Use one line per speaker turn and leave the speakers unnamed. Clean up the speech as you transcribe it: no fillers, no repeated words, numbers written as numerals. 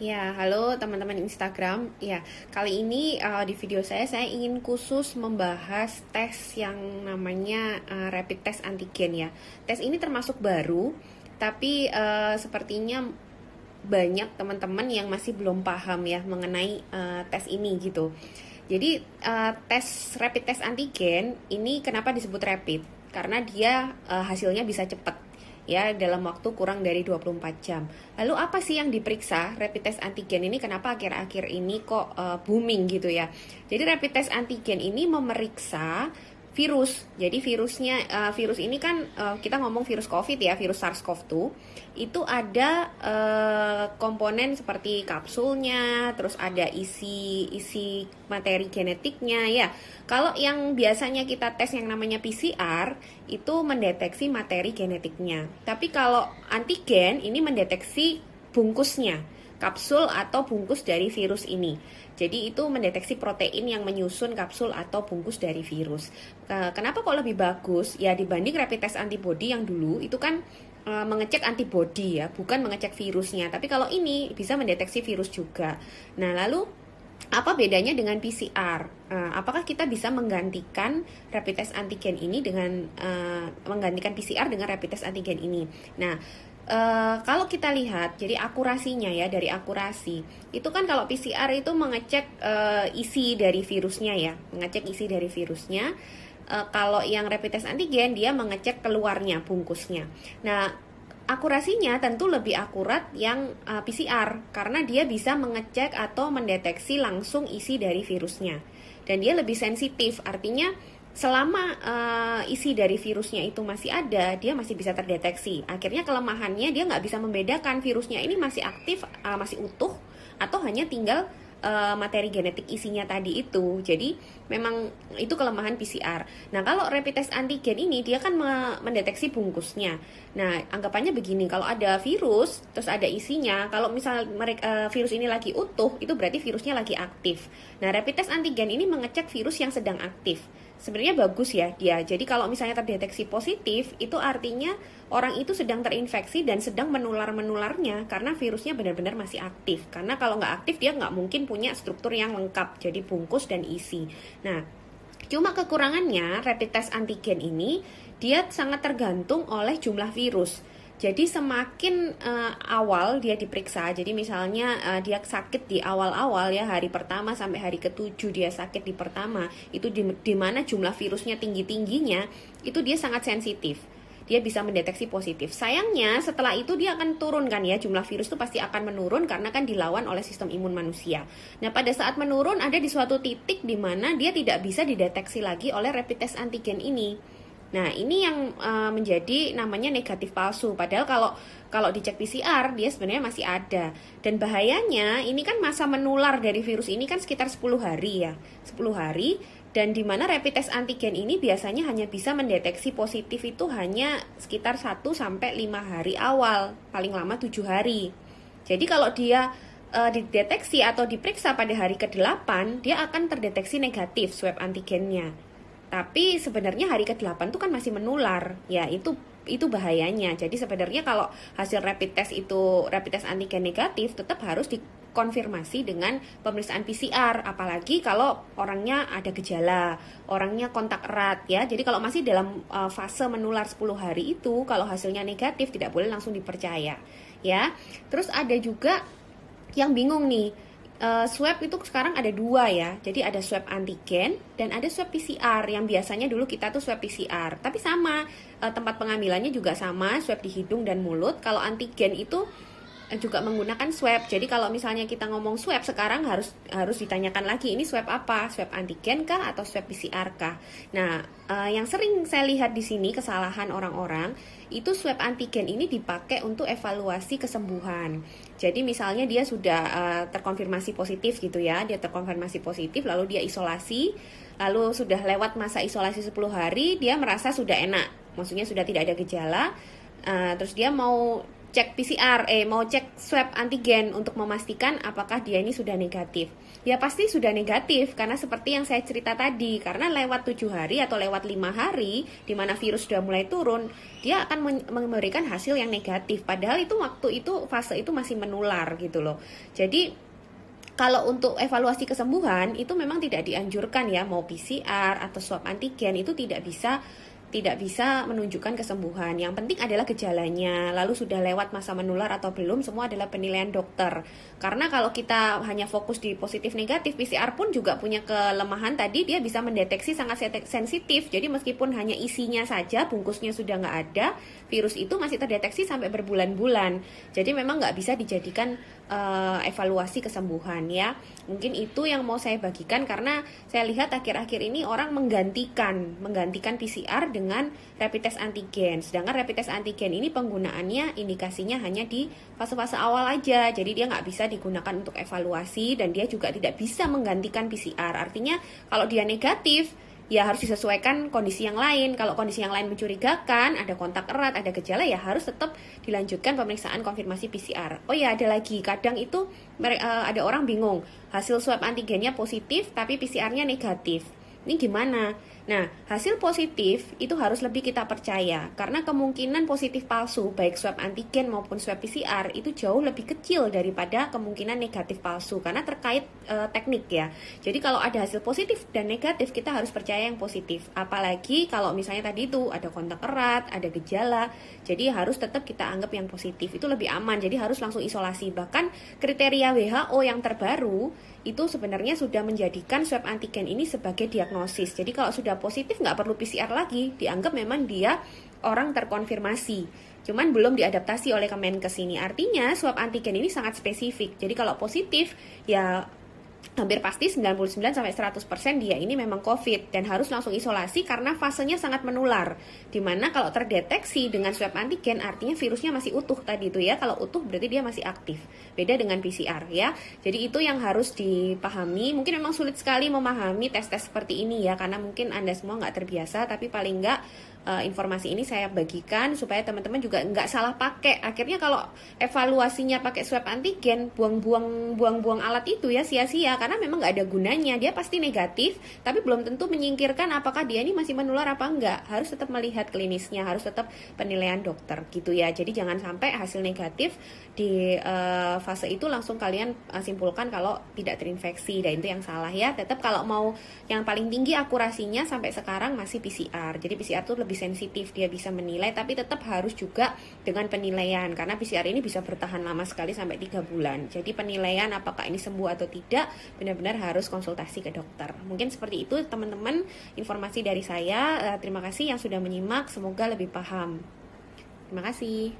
Ya, halo teman-teman Instagram. Ya, kali ini di video saya ingin khusus membahas tes yang namanya rapid test antigen ya. Tes ini termasuk baru, tapi sepertinya banyak teman-teman yang masih belum paham ya mengenai tes ini gitu. Jadi tes rapid test antigen ini kenapa disebut rapid? Karena dia hasilnya bisa cepat ya dalam waktu kurang dari 24 jam. Lalu apa sih yang diperiksa rapid test antigen ini, kenapa akhir-akhir ini kok booming gitu ya. Jadi rapid test antigen ini memeriksa virus. Jadi virus ini kan kita ngomong virus COVID ya, virus SARS-CoV-2 itu ada komponen seperti kapsulnya, terus ada isi materi genetiknya ya. Kalau yang biasanya kita tes yang namanya PCR itu mendeteksi materi genetiknya. Tapi kalau antigen ini mendeteksi bungkusnya, kapsul atau bungkus dari virus ini. Jadi itu mendeteksi protein yang menyusun kapsul atau bungkus dari virus. Kenapa kok lebih bagus? Ya dibanding rapid test antibody yang dulu itu kan mengecek antibody ya, bukan mengecek virusnya. Tapi kalau ini bisa mendeteksi virus juga. Nah, lalu apa bedanya dengan PCR? Apakah kita bisa menggantikan rapid test antigen ini dengan menggantikan PCR dengan rapid test antigen ini? Nah, kalau kita lihat, jadi akurasinya ya, dari akurasi itu kan kalau PCR itu mengecek isi dari virusnya ya, mengecek isi dari virusnya. Kalau yang rapid test antigen dia mengecek keluarnya bungkusnya. Nah, akurasinya tentu lebih akurat yang PCR karena dia bisa mengecek atau mendeteksi langsung isi dari virusnya, dan dia lebih sensitif, artinya selama isi dari virusnya itu masih ada, dia masih bisa terdeteksi. Akhirnya kelemahannya dia nggak bisa membedakan virusnya ini masih aktif, masih utuh, atau hanya tinggal materi genetik isinya tadi itu. Jadi memang itu kelemahan PCR. Nah, kalau rapid test antigen ini dia kan mendeteksi bungkusnya. Nah, anggapannya begini, kalau ada virus terus ada isinya, kalau misal virus ini lagi utuh, itu berarti virusnya lagi aktif. Nah, rapid test antigen ini mengecek virus yang sedang aktif. Sebenarnya bagus ya dia. Jadi kalau misalnya terdeteksi positif, itu artinya orang itu sedang terinfeksi dan sedang menularnya karena virusnya benar-benar masih aktif. Karena kalau nggak aktif dia nggak mungkin punya struktur yang lengkap, jadi bungkus dan isi. Nah, cuma kekurangannya rapid test antigen ini dia sangat tergantung oleh jumlah virus. Jadi semakin awal dia diperiksa, jadi misalnya dia sakit di awal-awal ya, hari pertama sampai hari ke-7 dia sakit di pertama, itu di mana jumlah virusnya tinggi-tingginya, itu dia sangat sensitif. Dia bisa mendeteksi positif. Sayangnya setelah itu dia akan turun kan ya, jumlah virus itu pasti akan menurun karena kan dilawan oleh sistem imun manusia. Nah, pada saat menurun ada di suatu titik di mana dia tidak bisa dideteksi lagi oleh rapid test antigen ini. Nah, ini yang menjadi namanya negatif palsu. Padahal kalau dicek PCR dia sebenarnya masih ada. Dan bahayanya ini kan masa menular dari virus ini kan sekitar 10 hari ya. 10 hari, dan di mana rapid test antigen ini biasanya hanya bisa mendeteksi positif itu hanya sekitar 1 sampai 5 hari awal, paling lama 7 hari. Jadi kalau dia dideteksi atau diperiksa pada hari ke-8, dia akan terdeteksi negatif swab antigennya. Tapi sebenarnya hari ke-8 tuh kan masih menular. Ya, itu bahayanya. Jadi sebenarnya kalau hasil rapid test antigen negatif, tetap harus dikonfirmasi dengan pemeriksaan PCR, apalagi kalau orangnya ada gejala, orangnya kontak erat ya. Jadi kalau masih dalam fase menular 10 hari itu, kalau hasilnya negatif tidak boleh langsung dipercaya ya. Terus ada juga yang bingung nih, swab itu sekarang ada dua ya. Jadi ada swab antigen dan ada swab PCR. Yang biasanya dulu kita tuh swab PCR, tapi sama, tempat pengambilannya juga sama, swab di hidung dan mulut. Kalau antigen itu juga menggunakan swab. Jadi kalau misalnya kita ngomong swab sekarang harus ditanyakan lagi, ini swab apa? Swab antigen kah atau swab PCR kah? Nah, yang sering saya lihat di sini kesalahan orang-orang itu swab antigen ini dipakai untuk evaluasi kesembuhan. Jadi misalnya dia sudah terkonfirmasi positif gitu ya, dia terkonfirmasi positif lalu dia isolasi, lalu sudah lewat masa isolasi 10 hari, dia merasa sudah enak, maksudnya sudah tidak ada gejala, terus dia mau cek PCR, mau cek swab antigen untuk memastikan apakah dia ini sudah negatif. Ya pasti sudah negatif, karena seperti yang saya cerita tadi, karena lewat 7 hari atau lewat 5 hari, di mana virus sudah mulai turun, dia akan memberikan hasil yang negatif. Padahal itu waktu itu, fase itu masih menular gitu loh. Jadi, kalau untuk evaluasi kesembuhan, itu memang tidak dianjurkan ya, mau PCR atau swab antigen, itu tidak bisa menunjukkan kesembuhan. Yang penting adalah gejalanya, lalu sudah lewat masa menular atau belum, semua adalah penilaian dokter. Karena kalau kita hanya fokus di positif negatif, PCR pun juga punya kelemahan tadi, dia bisa mendeteksi sangat sensitif. Jadi meskipun hanya isinya saja, bungkusnya sudah nggak ada, virus itu masih terdeteksi sampai berbulan-bulan. Jadi memang nggak bisa dijadikan evaluasi kesembuhan ya. Mungkin itu yang mau saya bagikan, karena saya lihat akhir-akhir ini orang menggantikan PCR dengan rapid test antigen. Sedangkan rapid test antigen ini penggunaannya, indikasinya hanya di fase-fase awal aja. Jadi dia nggak bisa digunakan untuk evaluasi, dan dia juga tidak bisa menggantikan PCR. Artinya kalau dia negatif, ya harus disesuaikan kondisi yang lain. Kalau kondisi yang lain mencurigakan, ada kontak erat, ada gejala, ya harus tetap dilanjutkan pemeriksaan konfirmasi PCR. Oh ya, ada lagi, kadang itu ada orang bingung, hasil swab antigennya positif tapi PCR-nya negatif. Ini gimana? Nah, hasil positif itu harus lebih kita percaya, karena kemungkinan positif palsu baik swab antigen maupun swab PCR itu jauh lebih kecil daripada kemungkinan negatif palsu, karena terkait teknik ya. Jadi kalau ada hasil positif dan negatif, kita harus percaya yang positif. Apalagi kalau misalnya tadi itu ada kontak erat, ada gejala, jadi harus tetap kita anggap yang positif. Itu lebih aman, jadi harus langsung isolasi. Bahkan kriteria WHO yang terbaru itu sebenarnya sudah menjadikan swab antigen ini sebagai diagnosis. Jadi kalau sudah positif nggak perlu PCR lagi, dianggap memang dia orang terkonfirmasi. Cuman belum diadaptasi oleh Kemenkes ini. Artinya swab antigen ini sangat spesifik. Jadi kalau positif ya hampir pasti 99-100% dia ini memang COVID dan harus langsung isolasi karena fasenya sangat menular. Dimana kalau terdeteksi dengan swab antigen artinya virusnya masih utuh tadi itu ya. Kalau utuh berarti dia masih aktif. Beda dengan PCR ya. Jadi itu yang harus dipahami. Mungkin memang sulit sekali memahami tes-tes seperti ini ya, karena mungkin Anda semua nggak terbiasa, tapi paling nggak informasi ini saya bagikan supaya teman-teman juga nggak salah pakai. Akhirnya kalau evaluasinya pakai swab antigen, buang-buang alat itu ya sia-sia, karena memang nggak ada gunanya. Dia pasti negatif, tapi belum tentu menyingkirkan apakah dia ini masih menular apa enggak. Harus tetap melihat klinisnya, harus tetap penilaian dokter gitu ya. Jadi jangan sampai hasil negatif di fase itu langsung kalian simpulkan kalau tidak terinfeksi, dan itu yang salah ya. Tetap kalau mau yang paling tinggi akurasinya sampai sekarang masih PCR. Jadi PCR tuh lebih sensitif, dia bisa menilai, tapi tetap harus juga dengan penilaian, karena PCR ini bisa bertahan lama sekali sampai 3 bulan. Jadi penilaian apakah ini sembuh atau tidak benar-benar harus konsultasi ke dokter. Mungkin seperti itu teman-teman informasi dari saya. Terima kasih yang sudah menyimak, semoga lebih paham. Terima kasih.